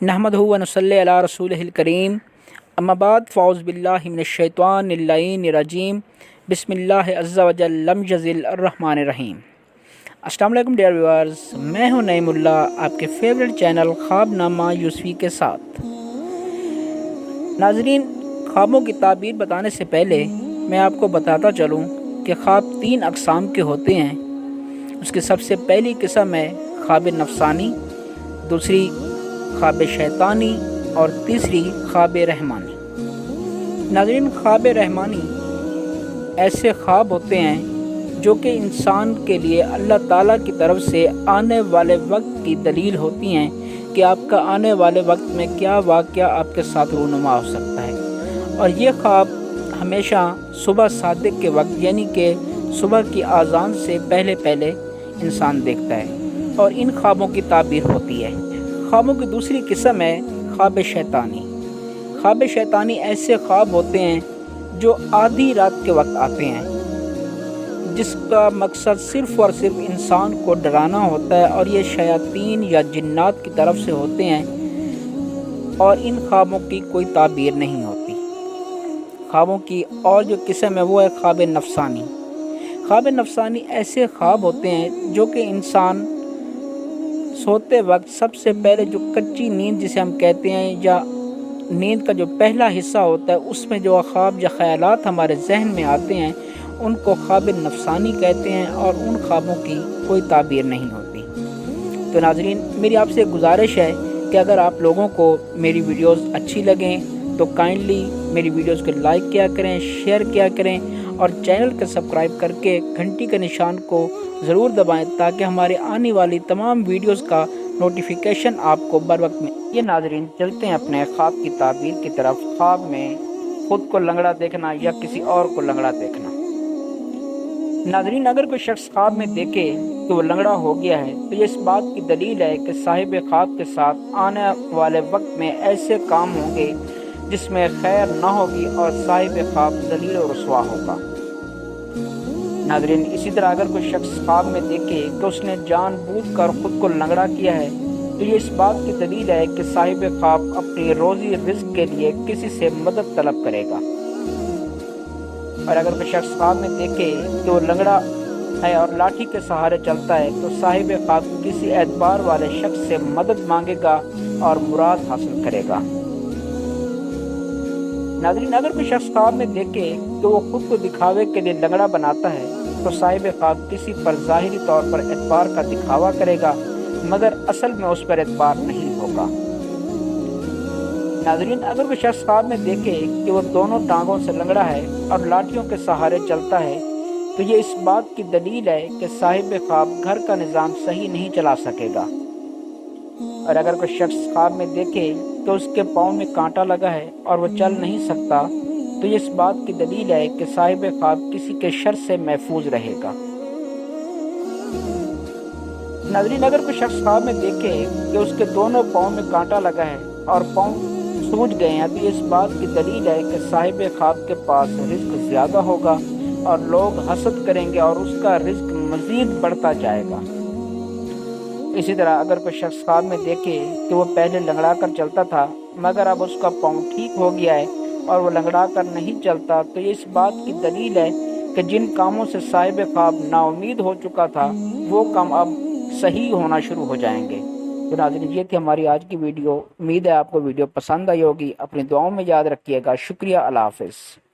नहमदहु व नसल्ली अला रसूलिहिल करीम। अम्मा बाद फ़ाउज़ बिल्लाहि मिनश शैतानिर रजीम। बिस्मिल्लाह अज़्ज़ा व जल लम यज़िल अर्रहमानिर रहीम। अस्सलाम वालेकुम डियर व्यूअर्स, मैं हूं नईमुल्ला, आपके फेवरेट चैनल ख्वाबनामा यूसुफ़ी के साथ। नाज़रीन, ख्वाबों की ताबीर बताने से पहले मैं आपको बताता चलूं कि ख्वाब 3 अक़साम के होते हैं। उसकी सबसे पहली किस्म है ख्वाब नफ़सानी, दूसरी ख्वाब शैतानी और तीसरी ख्वाब रहमानी। नाज़रीन, ख्वाब रहमानी ऐसे ख्वाब होते हैं जो कि इंसान के लिए अल्लाह ताला की तरफ से आने वाले वक्त की दलील होती हैं कि आपका आने वाले वक्त में क्या वाक़या आपके साथ रूनुमा हो सकता है। और ये ख्वाब हमेशा सुबह सादिक के वक्त यानी कि सुबह की आज़ान से पहले पहले इंसान देखता है और इन ख्वाबों की ताबीर होती है। ख्वाबों की दूसरी किस्म है ख्वाब शैतानी। ख्वाब शैतानी ऐसे ख्वाब होते हैं जो आधी रात के वक्त आते हैं, जिसका मकसद सिर्फ़ और सिर्फ इंसान को डराना होता है और ये शयातीन या जिन्नात की तरफ से होते हैं और इन ख्वाबों की कोई ताबीर नहीं होती। ख्वाबों की और जो किस्म है वो है ख्वाब नफ़सानी। ख्वाब नफ़सानी ऐसे ख्वाब होते हैं जो कि इंसान सोते वक्त सबसे पहले जो कच्ची नींद जिसे हम कहते हैं या नींद का जो पहला हिस्सा होता है उसमें जो ख्वाब या ख़यालात हमारे जहन में आते हैं उनको ख्वाब नफ़सानी कहते हैं और उन ख्वाबों की कोई ताबीर नहीं होती। तो नाज़रीन, मेरी आपसे गुजारिश है कि अगर आप लोगों को मेरी वीडियोस अच्छी लगें तो काइंडली मेरी वीडियोस को लाइक किया करें, शेयर किया करें और चैनल को सब्सक्राइब करके घंटी के निशान को ज़रूर दबाएं ताकि हमारे आने वाली तमाम वीडियोस का नोटिफिकेशन आपको बर वक्त में। ये नाज़रीन, चलते हैं अपने ख्वाब की ताबीर की तरफ। ख्वाब में खुद को लंगड़ा देखना या किसी और को लंगड़ा देखना। नाज़रीन, अगर कोई शख्स ख्वाब में देखे कि वो लंगड़ा हो गया है तो ये इस बात की दलील है कि साहिब ख्वाब के साथ आने वाले वक्त में ऐसे काम होंगे जिसमें खैर न होगी और साहिब ख्वाब ज़लील और रुसवा होगा। नाज़रीन, इसी तरह अगर कोई शख्स ख्वाब में देखे कि उसने जानबूझकर खुद को लंगड़ा किया है तो ये इस बात की दलील है कि साहिब ख्वाब अपनी रोज़ी रिज़्क़ के लिए किसी से मदद तलब करेगा। और अगर कोई शख्स ख्वाब में देखे कि वो लंगड़ा है और लाठी के सहारे चलता है तो साहिब ख्वाब किसी एतबार वाले शख्स से मदद मांगेगा और मुराद हासिल करेगा। नाज़रीन, अगर कोई शख्स ख्वाब में देखे कि वो खुद को दिखावे के लिए लंगड़ा बनाता है तो साहिब ख्वाब किसी पर ज़ाहिरी तौर पर एतबार का दिखावा करेगा मगर असल में उस पर एतबार नहीं होगा। नाज़रीन, अगर कोई शख्स ख्वाब में देखे कि वो दोनों टांगों से लंगड़ा है और लाठियों के सहारे चलता है तो ये इस बात की दलील है कि साहिब ख्वाब घर का निज़ाम सही नहीं चला सकेगा। और अगर कोई शख्स ख्वाब में देखे कि उसके पाँव में कांटा लगा है और वो चल नहीं सकता तो ये इस बात की दलील है कि साहिब ख्वाब किसी के शर से महफूज रहेगा। नाज़रीन, अगर कोई शख्स ख्वाब में देखे कि उसके दोनों पाँव में कांटा लगा है और पाँव सूज गए हैं तो ये इस बात की दलील है कि साहिब ख्वाब के पास रिज़्क़ ज़्यादा होगा और लोग हसद करेंगे और उसका रिज़्क़ मज़ीद बढ़ता जाएगा। इसी तरह अगर कोई शख्स ख्वाब में देखे कि वो पहले लंगड़ा कर चलता था मगर अब उसका पाँव ठीक हो गया है और वो लंगड़ा कर नहीं चलता तो ये इस बात की दलील है कि जिन कामों से साहिब ख्वाब नाउमीद हो चुका था वो काम अब सही होना शुरू हो जाएंगे। तो नाज़रीन, ये थी हमारी आज की वीडियो। उम्मीद है आपको वीडियो पसंद आई होगी। अपनी दुआओं में याद रखिएगा। शुक्रिया। अल्लाह हाफ़िज़।